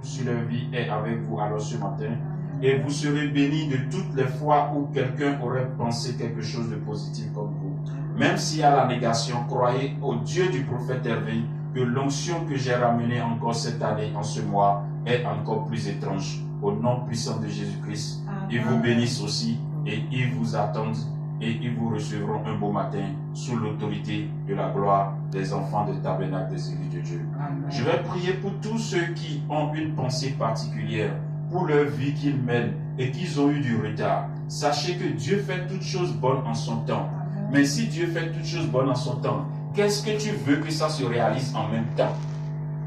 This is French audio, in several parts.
sur leur vie est avec vous alors ce matin. Et vous serez bénis de toutes les fois où quelqu'un aurait pensé quelque chose de positif comme vous. Même s'il y a la négation, croyez au Dieu du prophète Hervé que l'onction que j'ai ramenée encore cette année, en ce mois, est encore plus étrange. Au nom puissant de Jésus-Christ, ils vous bénissent aussi et ils vous attendent et ils vous recevront un beau matin sous l'autorité de la gloire des enfants du tabernacle des élus de Dieu. Amen. Je vais prier pour tous ceux qui ont une pensée particulière pour leur vie qu'ils mènent et qu'ils ont eu du retard. Sachez que Dieu fait toutes choses bonnes en son temps. Mais si Dieu fait toutes choses bonnes en son temps, qu'est-ce que tu veux que ça se réalise en même temps?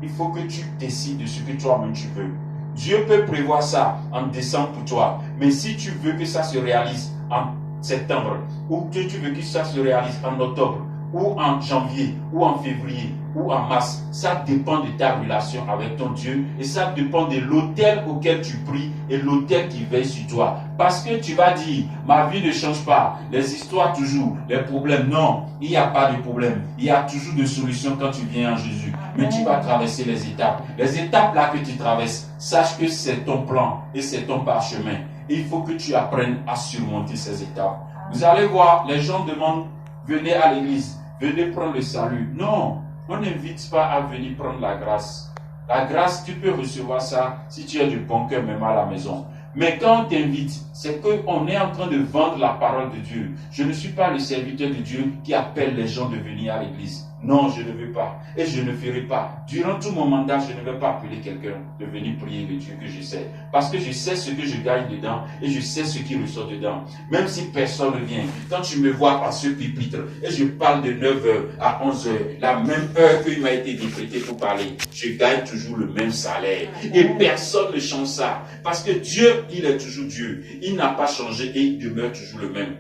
Il faut que tu décides de ce que toi-même tu veux. Dieu peut prévoir ça en décembre pour toi. Mais si tu veux que ça se réalise en septembre, ou que tu veux que ça se réalise en octobre, ou en janvier, ou en février, ou en mars, ça dépend de ta relation avec ton Dieu et ça dépend de l'autel auquel tu pries et l'autel qui veille sur toi. Parce que tu vas dire, ma vie ne change pas, les histoires toujours, les problèmes, non, il n'y a pas de problème. Il y a toujours de solutions quand tu viens en Jésus. Mais tu vas traverser les étapes. Les étapes là que tu traverses, sache que c'est ton plan et c'est ton parchemin. Et il faut que tu apprennes à surmonter ces étapes. Vous allez voir, les gens demandent, venez à l'église, venez prendre le salut. Non, on n'invite pas à venir prendre la grâce. La grâce, tu peux recevoir ça si tu es du bon cœur même à la maison. Mais quand on t'invite, c'est qu'on est en train de vendre la parole de Dieu. Je ne suis pas le serviteur de Dieu qui appelle les gens de venir à l'église. Non, je ne veux pas. Et je ne ferai pas. Durant tout mon mandat, je ne vais pas appeler quelqu'un de venir prier le Dieu que je sais. Parce que je sais ce que je gagne dedans et je sais ce qui ressort dedans. Même si personne ne vient. Quand tu me vois par ce pupitre et je parle de 9h à 11h, la même heure qu'il m'a été décrété pour parler, je gagne toujours le même salaire. Et personne ne change ça. Parce que Dieu, il est toujours Dieu. Il n'a pas changé et il demeure toujours le même.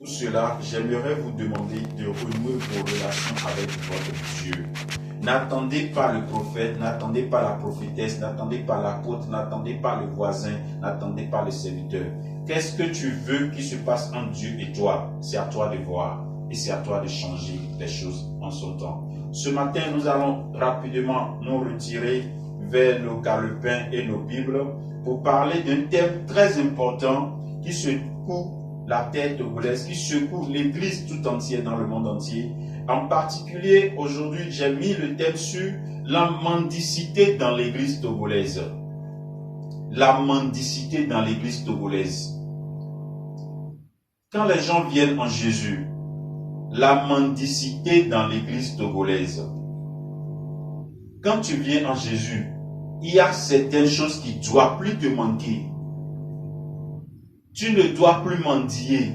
Pour cela, j'aimerais vous demander de renouer vos relations avec votre Dieu. N'attendez pas le prophète, n'attendez pas la prophétesse, n'attendez pas l'apôtre, n'attendez pas le voisin, n'attendez pas le serviteur. Qu'est-ce que tu veux qu'il se passe entre Dieu et toi? C'est à toi de voir et c'est à toi de changer les choses en son temps. Ce matin, nous allons rapidement nous retirer vers nos calepins et nos Bibles pour parler d'un thème très important qui secoue la terre togolaise, qui secoue l'église tout entière dans le monde entier. En particulier, aujourd'hui, j'ai mis le thème sur la mendicité dans l'église togolaise. La mendicité dans l'église togolaise. Quand les gens viennent en Jésus, la mendicité dans l'église togolaise. Quand tu viens en Jésus, il y a certaines choses qui ne doivent plus te manquer. Tu ne dois plus mendier.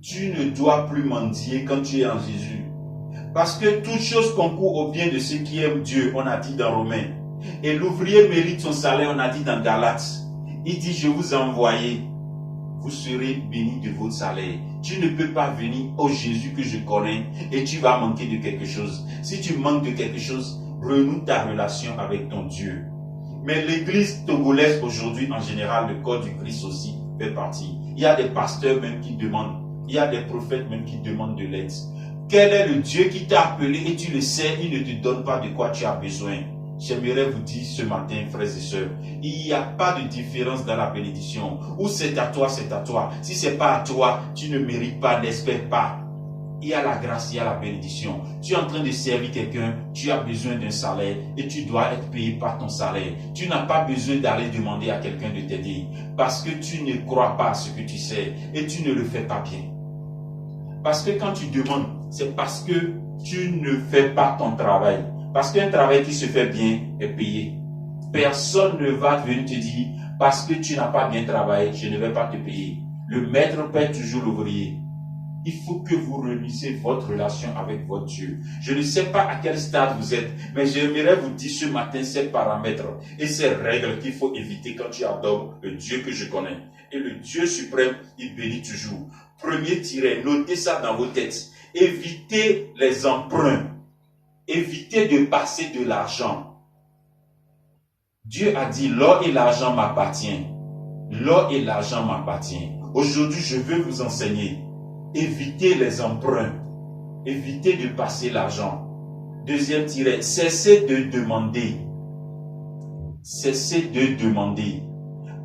Tu ne dois plus mendier quand tu es en Jésus. Parce que toute chose concourt au bien de ceux qui aiment Dieu, on a dit dans Romains. Et l'ouvrier mérite son salaire, on a dit dans Galates. Il dit, je vous ai envoyé, vous serez bénis de votre salaire. Tu ne peux pas venir au Jésus que je connais et tu vas manquer de quelque chose. Si tu manques de quelque chose, renoue ta relation avec ton Dieu. Mais l'église togolaise aujourd'hui, en général, le corps du Christ aussi fait partie. Il y a des pasteurs même qui demandent, il y a des prophètes même qui demandent de l'aide. Quel est le Dieu qui t'a appelé et tu le sais, il ne te donne pas de quoi tu as besoin. J'aimerais vous dire ce matin, frères et sœurs, il n'y a pas de différence dans la bénédiction. Ou c'est à toi, c'est à toi. Si ce n'est pas à toi, tu ne mérites pas, n'espère pas. Il y a la grâce, il y a la bénédiction. Tu es en train de servir quelqu'un, tu as besoin d'un salaire et tu dois être payé par ton salaire. Tu n'as pas besoin d'aller demander à quelqu'un de t'aider parce que tu ne crois pas à ce que tu sais et tu ne le fais pas bien. Parce que quand tu demandes, c'est parce que tu ne fais pas ton travail. Parce qu'un travail qui se fait bien est payé. Personne ne va venir te dire, parce que tu n'as pas bien travaillé, je ne vais pas te payer. Le maître paie toujours l'ouvrier. Il faut que vous renouissiez votre relation avec votre Dieu. Je ne sais pas à quel stade vous êtes, mais j'aimerais vous dire ce matin ces paramètres et ces règles qu'il faut éviter quand tu adores le Dieu que je connais. Et le Dieu suprême, il bénit toujours. Premier tiret, notez ça dans vos têtes. Évitez les emprunts. Évitez de passer de l'argent. Dieu a dit, l'or et l'argent m'appartiennent. L'or et l'argent m'appartiennent. Aujourd'hui, je veux vous enseigner. Évitez les emprunts. Évitez de passer l'argent. Deuxième tiret, cessez de demander. Cessez de demander.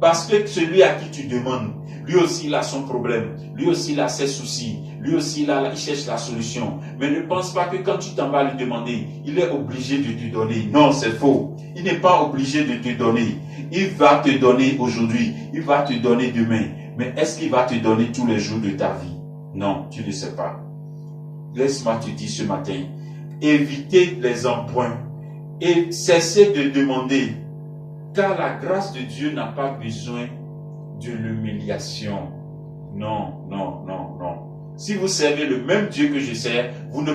Parce que celui à qui tu demandes, lui aussi il a son problème, lui aussi il a ses soucis, lui aussi il cherche la solution. Mais ne pense pas que quand tu t'en vas lui demander, il est obligé de te donner. Non, c'est faux. Il n'est pas obligé de te donner. Il va te donner aujourd'hui, il va te donner demain. Mais est-ce qu'il va te donner tous les jours de ta vie? Non, tu ne sais pas. Laisse-moi te dire ce matin, évitez les emprunts et cessez de demander. Car la grâce de Dieu n'a pas besoin de l'humiliation. Non, non, non, non. Si vous servez le même Dieu que je sers, vous ne